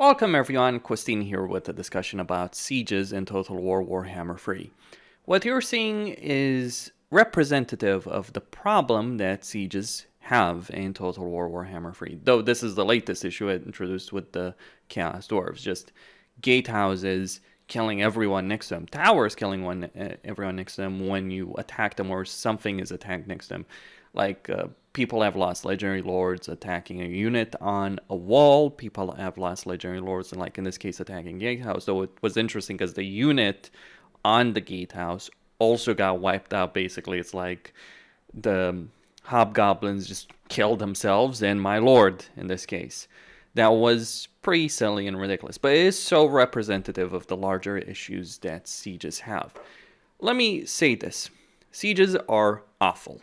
Welcome everyone, Christine here with a discussion about sieges in Total War Warhammer 3. What you're seeing is representative of the problem that sieges have in Total War Warhammer 3. Though this is the latest issue it introduced with the Chaos Dwarves, just gatehouses killing everyone next to them, towers killing everyone next to them when you attack them or something is attacked next to them. Like, people have lost legendary lords attacking a unit on a wall. People have lost legendary lords, and like in this case, attacking gatehouse. So it was interesting because the unit on the gatehouse also got wiped out. Basically, it's like the hobgoblins just killed themselves and my lord in this case. That was pretty silly and ridiculous, but it is so representative of the larger issues that sieges have. Let me say this. Sieges are awful.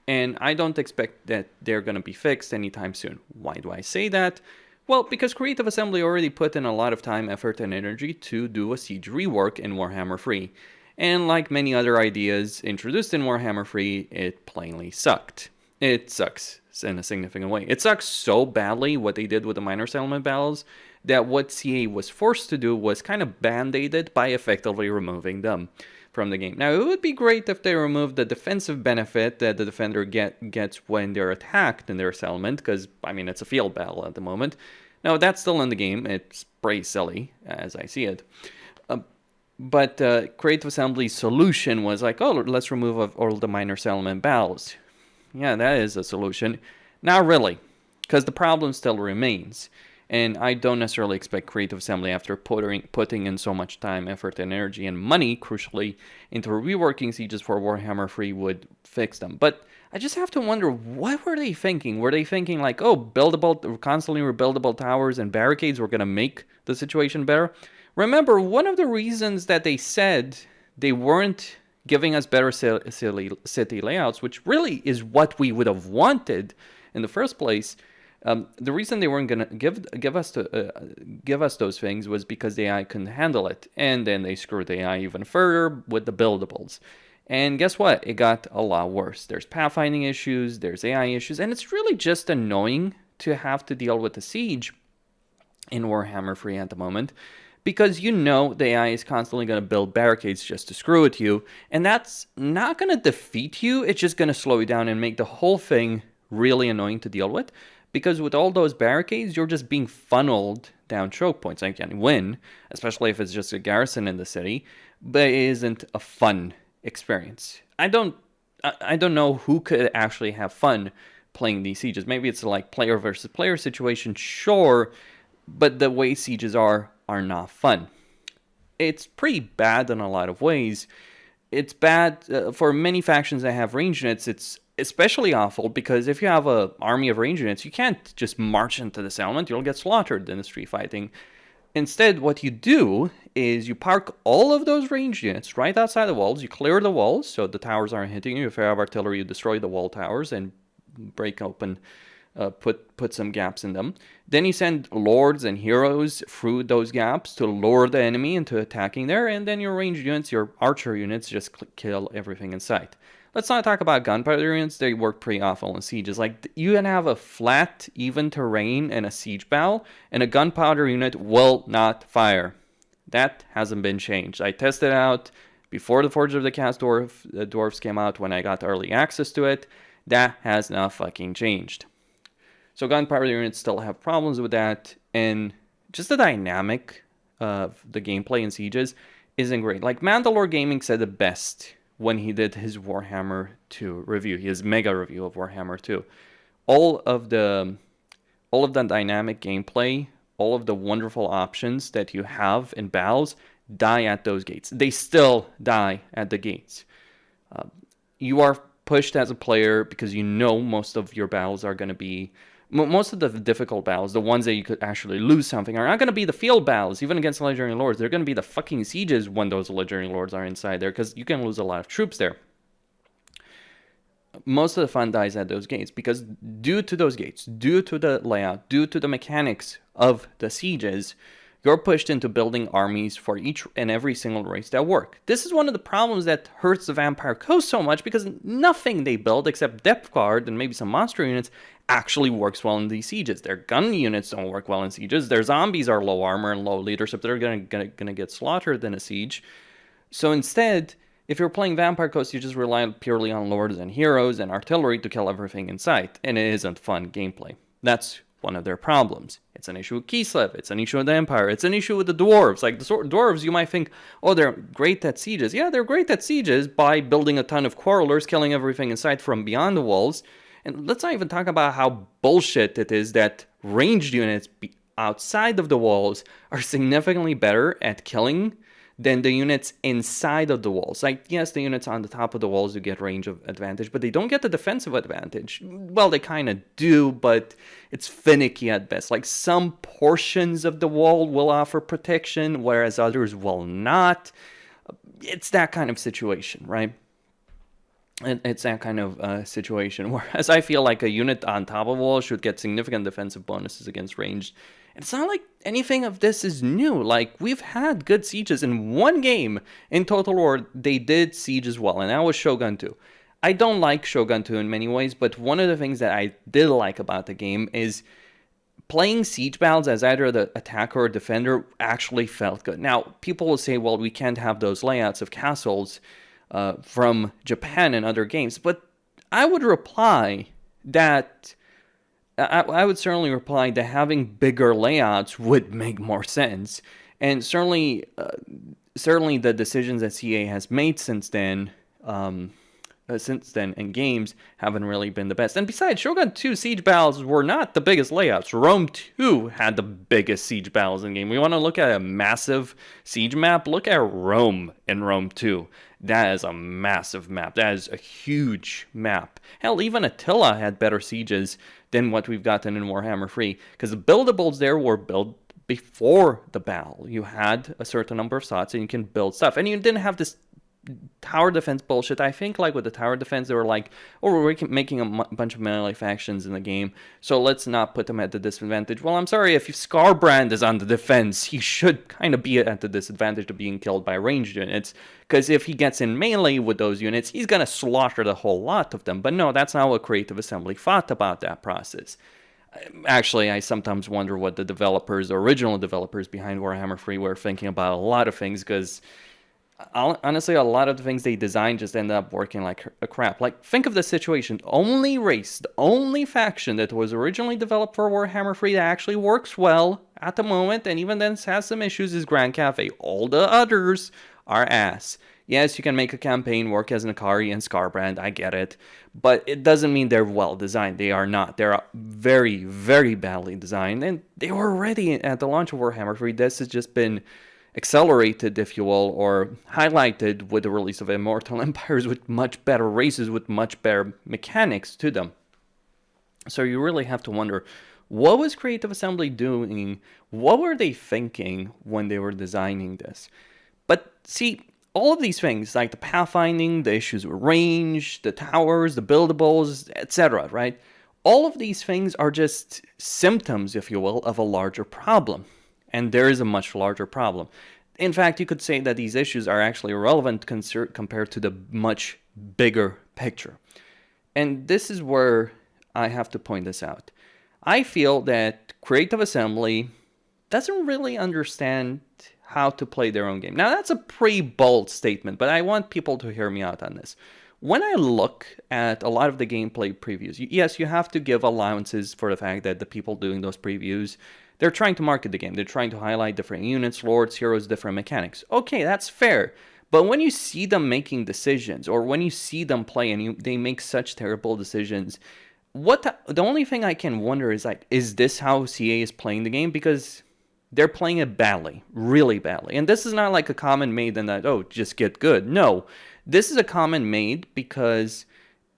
And I don't expect that they're going to be fixed anytime soon. Why do I say that? Well, because Creative Assembly already put in a lot of time, effort, and energy to do a siege rework in Warhammer 3. And like many other ideas introduced in Warhammer 3, it plainly sucked. It sucks in a significant way. It sucks so badly what they did with the minor settlement battles that what CA was forced to do was kind of band-aided by effectively removing them from the game. Now, it would be great if they removed the defensive benefit that the defender gets when they're attacked in their settlement, because, I mean, it's a field battle at the moment. Now, that's still in the game. It's pretty silly, as I see it. But Creative Assembly's solution was like, oh, let's remove all the minor settlement battles. Yeah, that is a solution. Not really, because the problem still remains. And I don't necessarily expect Creative Assembly, after putting in so much time, effort, and energy, and money, crucially, into reworking sieges for Warhammer 3 would fix them. But I just have to wonder, what were they thinking? Were they thinking like, oh, constantly rebuildable towers and barricades were going to make the situation better? Remember, one of the reasons that they said they weren't giving us better city layouts, which really is what we would have wanted in the first place, the reason they weren't going to give us those things was because the AI couldn't handle it. And then they screwed the AI even further with the buildables. And guess what? It got a lot worse. There's pathfinding issues, there's AI issues, and it's really just annoying to have to deal with the siege in Warhammer 3 at the moment, because you know the AI is constantly going to build barricades just to screw with you, and that's not going to defeat you, it's just going to slow you down and make the whole thing really annoying to deal with. Because with all those barricades, you're just being funneled down choke points. I can win, especially if it's just a garrison in the city, but it isn't a fun experience. I don't know who could actually have fun playing these sieges. Maybe it's like player versus player situation, sure, but the way sieges are not fun. It's pretty bad in a lot of ways. It's bad for many factions that have range units. It's especially awful because if you have an army of range units, you can't just march into the settlement. You'll get slaughtered in the street fighting. Instead, what you do is you park all of those range units right outside the walls. You clear the walls so the towers aren't hitting you. If you have artillery, you destroy the wall towers and break open, put some gaps in them. Then you send lords and heroes through those gaps to lure the enemy into attacking there, and then your range units, your archer units, just kill everything in sight. Let's not talk about gunpowder units. They work pretty awful in sieges. Like, you can have a flat, even terrain in a siege battle, and a gunpowder unit will not fire. That hasn't been changed. I tested it out before the Forge of the Chaos Dwarfs came out, when I got early access to it. That has not fucking changed. So gunpowder units still have problems with that, and just the dynamic of the gameplay in sieges isn't great. Like, Mandalore Gaming said it best when he did his Warhammer 2 review, his mega review of Warhammer 2. All of the dynamic gameplay, all of the wonderful options that you have in battles die at those gates. They still die at the gates. You are pushed as a player because you know most of your battles are going to be, most of the difficult battles, the ones that you could actually lose something, are not going to be the field battles, even against legendary lords. They're going to be the fucking sieges when those legendary lords are inside there, because you can lose a lot of troops there. Most of the fun dies at those gates, because due to those gates, due to the layout, due to the mechanics of the sieges, you're pushed into building armies for each and every single race that work. This is one of the problems that hurts the Vampire Coast so much, because nothing they build except depth guard and maybe some monster units actually works well in these sieges. Their gun units don't work well in sieges. Their zombies are low armor and low leadership. They're gonna get slaughtered in a siege. So instead, if you're playing Vampire Coast, you just rely purely on lords and heroes and artillery to kill everything in sight, and it isn't fun gameplay. That's one of their problems. It's an issue with Kislev, it's an issue with the Empire, it's an issue with the dwarves. Like, the dwarves, you might think, oh, they're great at sieges. Yeah, they're great at sieges by building a ton of quarrelers, killing everything in sight from beyond the walls. And let's not even talk about how bullshit it is that ranged units outside of the walls are significantly better at killing than the units inside of the walls. Like, yes, the units on the top of the walls do get range of advantage, but they don't get the defensive advantage. Well, they kind of do, but it's finicky at best. Like, some portions of the wall will offer protection, whereas others will not. It's that kind of situation, right? It's that kind of situation, whereas I feel like a unit on top of a wall should get significant defensive bonuses against ranged. It's not like anything of this is new. Like, we've had good sieges. In one game in Total War, they did siege as well, and that was Shogun 2. I don't like Shogun 2 in many ways, but one of the things that I did like about the game is playing siege battles as either the attacker or defender actually felt good. Now, people will say, well, we can't have those layouts of castles from Japan and other games, but I would reply that I would certainly reply that having bigger layouts would make more sense, and certainly the decisions that CA has made since then in games haven't really been the best. And besides, Shogun 2 siege battles were not the biggest layouts. Rome 2 had the biggest siege battles in the game. We want to look at a massive siege map? Look at Rome in Rome 2. That is a massive map. That is a huge map. Hell, even Attila had better sieges than what we've gotten in Warhammer 3, because the buildables there were built before the battle. You had a certain number of slots and you can build stuff, and you didn't have this tower defense bullshit. I think, like, with the tower defense, they were like, oh, we're making a bunch of melee factions in the game, so let's not put them at the disadvantage. Well, I'm sorry, if Scarbrand is on the defense, he should kind of be at the disadvantage of being killed by ranged units, because if he gets in melee with those units, he's gonna slaughter the whole lot of them. But no, that's not what Creative Assembly thought about that process. Actually, I sometimes wonder what the original developers behind Warhammer 3 were thinking about a lot of things, because honestly, a lot of the things they designed just end up working like a crap. Like, think of the situation. The only faction that was originally developed for Warhammer 3 that actually works well at the moment, and even then has some issues, is Grand Cafe. All the others are ass. Yes, you can make a campaign work as Nakari and Scarbrand, I get it, but it doesn't mean they're well designed. They are not. They're very, very badly designed, and they were already at the launch of Warhammer 3. This has just been accelerated, if you will, or highlighted with the release of Immortal Empires with much better races, with much better mechanics to them. So you really have to wonder, what was Creative Assembly doing? What were they thinking when they were designing this? But see, all of these things, like the pathfinding, the issues with range, the towers, the buildables, etc., right? All of these things are just symptoms, if you will, of a larger problem. And there is a much larger problem. In fact, you could say that these issues are actually irrelevant compared to the much bigger picture. And this is where I have to point this out. I feel that Creative Assembly doesn't really understand how to play their own game. Now, that's a pretty bold statement, but I want people to hear me out on this. When I look at a lot of the gameplay previews, yes, you have to give allowances for the fact that the people doing those previews, they're trying to market the game. They're trying to highlight different units, lords, heroes, different mechanics. Okay, that's fair. But when you see them making decisions, or when you see them play and they make such terrible decisions, the only thing I can wonder is, like, is this how CA is playing the game? Because they're playing it badly, really badly. And this is not like a comment made in that, oh, just get good. No, this is a comment made because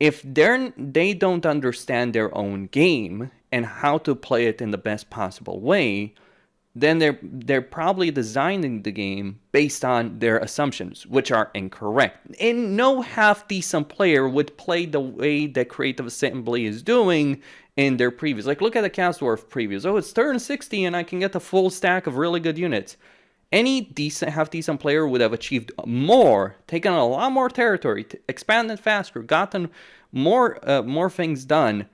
if they don't understand their own game and how to play it in the best possible way, then they're probably designing the game based on their assumptions, which are incorrect. And no half-decent player would play the way that Creative Assembly is doing in their previews. Like, look at the Chaos Dwarf previews. Oh, it's turn 60 and I can get a full stack of really good units. Any half-decent player would have achieved more, taken a lot more territory, expanded faster, gotten more things done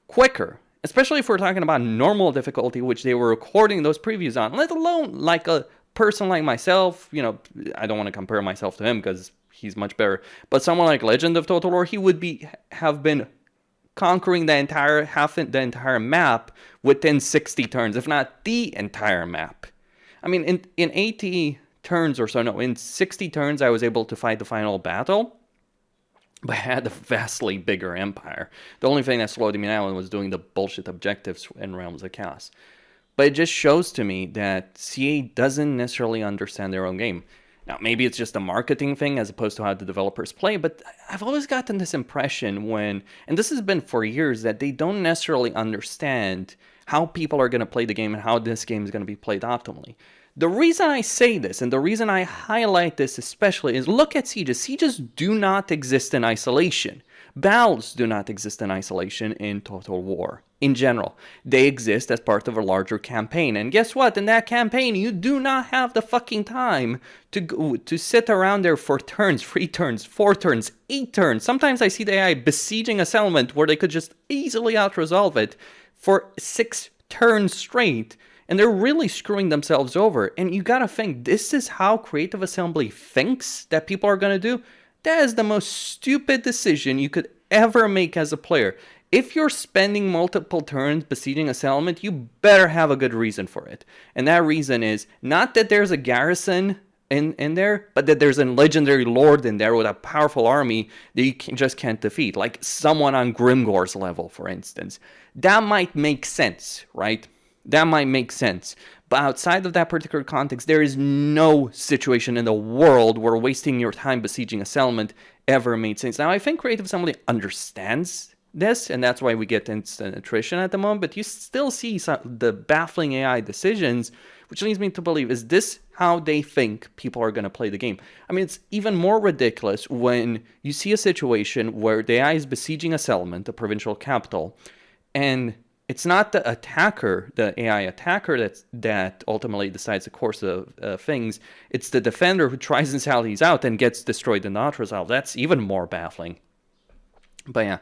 quicker. Especially if we're talking about normal difficulty, which they were recording those previews on, let alone like a person like myself. You know, I don't want to compare myself to him because he's much better. But someone like Legend of Total War, he would have been conquering the entire map within 60 turns, if not the entire map. I mean, in 80 turns or so, no, in 60 turns, I was able to fight the final battle. But I had a vastly bigger empire. The only thing that slowed me down was doing the bullshit objectives in Realms of Chaos. But it just shows to me that CA doesn't necessarily understand their own game. Now, maybe it's just a marketing thing as opposed to how the developers play, but I've always gotten this impression and this has been for years, that they don't necessarily understand how people are going to play the game and how this game is going to be played optimally. The reason I say this, and the reason I highlight this especially, is look at sieges. Sieges do not exist in isolation. Battles do not exist in isolation in Total War. In general, they exist as part of a larger campaign. And guess what? In that campaign, you do not have the fucking time to sit around there for turns, 3 turns, 4 turns, 8 turns. Sometimes I see the AI besieging a settlement where they could just easily out-resolve it for 6 turns straight. And they're really screwing themselves over. And you gotta think, this is how Creative Assembly thinks that people are gonna do? That is the most stupid decision you could ever make as a player. If you're spending multiple turns besieging a settlement, you better have a good reason for it. And that reason is not that there's a garrison in there, but that there's a legendary lord in there with a powerful army that you just can't defeat. Like someone on Grimgore's level, for instance. That might make sense, right? That might make sense. But outside of that particular context, there is no situation in the world where wasting your time besieging a settlement ever made sense. Now, I think Creative Assembly understands this, and that's why we get instant attrition at the moment, but you still see the baffling AI decisions, which leads me to believe, is this how they think people are going to play the game? I mean, it's even more ridiculous when you see a situation where the AI is besieging a settlement, a provincial capital, and it's not the attacker, the AI attacker, that ultimately decides the course of things. It's the defender who tries and sallies out and gets destroyed and not resolved. That's even more baffling. But yeah,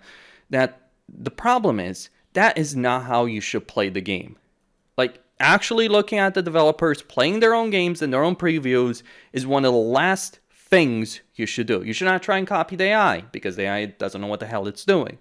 the problem is, that is not how you should play the game. Like, actually looking at the developers playing their own games and their own previews is one of the last things you should do. You should not try and copy the AI, because the AI doesn't know what the hell it's doing.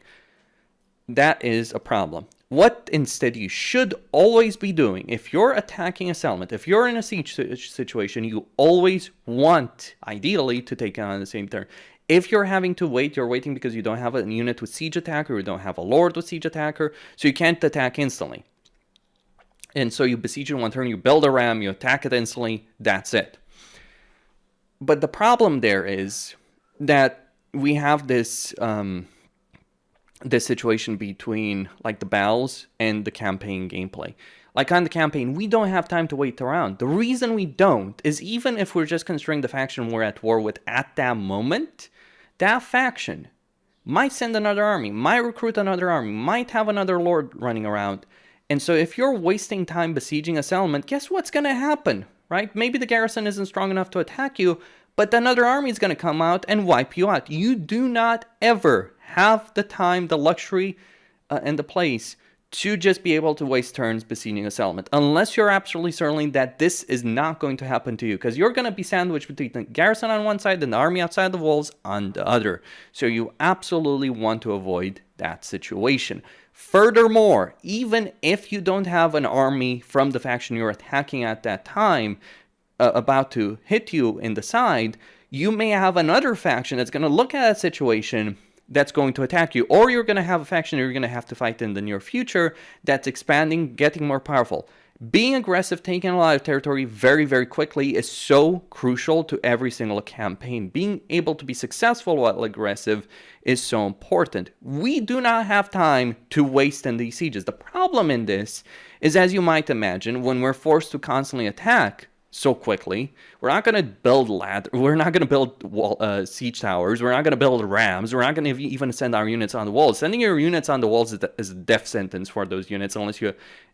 That is a problem. What instead you should always be doing, if you're attacking a settlement, if you're in a siege situation, you always want, ideally, to take it on the same turn. If you're having to wait, you're waiting because you don't have a unit with siege attacker, you don't have a lord with siege attacker, so you can't attack instantly. And so you besiege in one turn, you build a ram, you attack it instantly, that's it. But the problem there is that we have this situation between like the battles and the campaign gameplay. Like on the campaign, we don't have time to wait around. The reason we don't is, even if we're just considering the faction we're at war with at that moment, that faction might send another army, might recruit another army, might have another lord running around. And so if you're wasting time besieging a settlement, guess what's going to happen, right? Maybe the garrison isn't strong enough to attack you, but another army is going to come out and wipe you out. You do not ever have the time, the luxury, and the place to just be able to waste turns besieging a settlement, unless you're absolutely certain that this is not going to happen to you, because you're going to be sandwiched between the garrison on one side and the army outside the walls on the other. So you absolutely want to avoid that situation. Furthermore, even if you don't have an army from the faction you're attacking at that time about to hit you in the side, you may have another faction that's going to look at that situation that's going to attack you, or you're going to have a faction you're going to have to fight in the near future that's expanding, getting more powerful. Being aggressive, taking a lot of territory very, very quickly is so crucial to every single campaign. Being able to be successful while aggressive is so important. We do not have time to waste in these sieges. The problem in this is, as you might imagine, when we're forced to constantly attack, so quickly. We're not going to build we're not going to build siege towers. We're not going to build rams. We're not going to even send our units on the walls. Sending your units on the walls is a death sentence for those units unless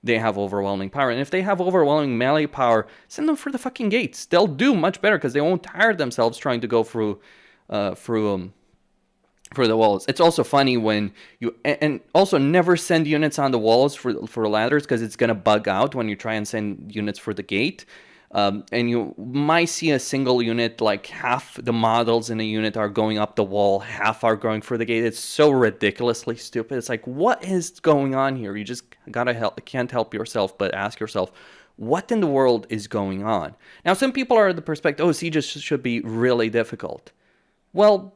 they have overwhelming power. And if they have overwhelming melee power, send them for the fucking gates. They'll do much better because they won't tire themselves trying to go through for the walls. It's also funny when you, and also never send units on the walls for ladders, because it's going to bug out when you try and send units for the gate. And you might see a single unit, like half the models in a unit are going up the wall, half are going for the gate. It's so ridiculously stupid. It's like, what is going on here? You just can't help yourself but ask yourself, what in the world is going on? Now, some people are at the perspective, oh, sieges should be really difficult. Well,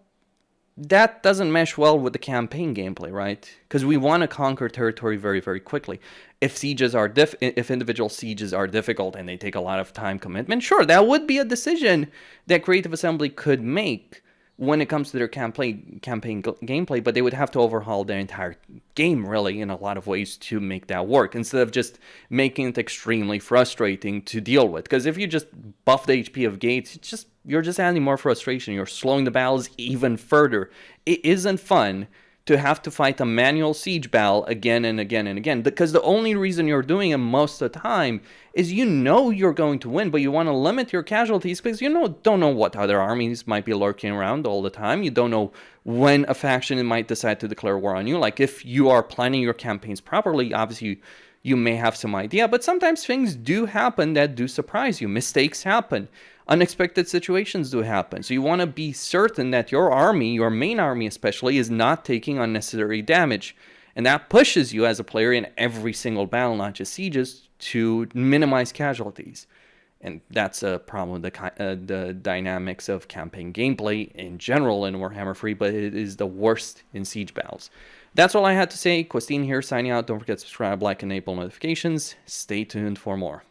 that doesn't mesh well with the campaign gameplay, right? Because we want to conquer territory very, very quickly. If individual sieges are difficult and they take a lot of time commitment, sure, that would be a decision that Creative Assembly could make when it comes to their campaign gameplay, but they would have to overhaul their entire game, really, in a lot of ways to make that work, instead of just making it extremely frustrating to deal with. Because if you just buff the HP of gates, you're just adding more frustration. You're slowing the battles even further. It isn't fun to have to fight a manual siege battle again and again and again, because the only reason you're doing it most of the time is you're going to win, but you want to limit your casualties because don't know what other armies might be lurking around all the time. You don't know when a faction might decide to declare war on you. Like, if you are planning your campaigns properly, obviously you may have some idea, but sometimes things do happen that do surprise you. Mistakes happen. Unexpected situations do happen. So you want to be certain that your army, your main army especially, is not taking unnecessary damage. And that pushes you as a player in every single battle, not just sieges, to minimize casualties. And that's a problem with the dynamics of campaign gameplay in general in Warhammer 3, but it is the worst in siege battles. That's all I had to say. Christine here signing out. Don't forget to subscribe, like, and enable notifications. Stay tuned for more.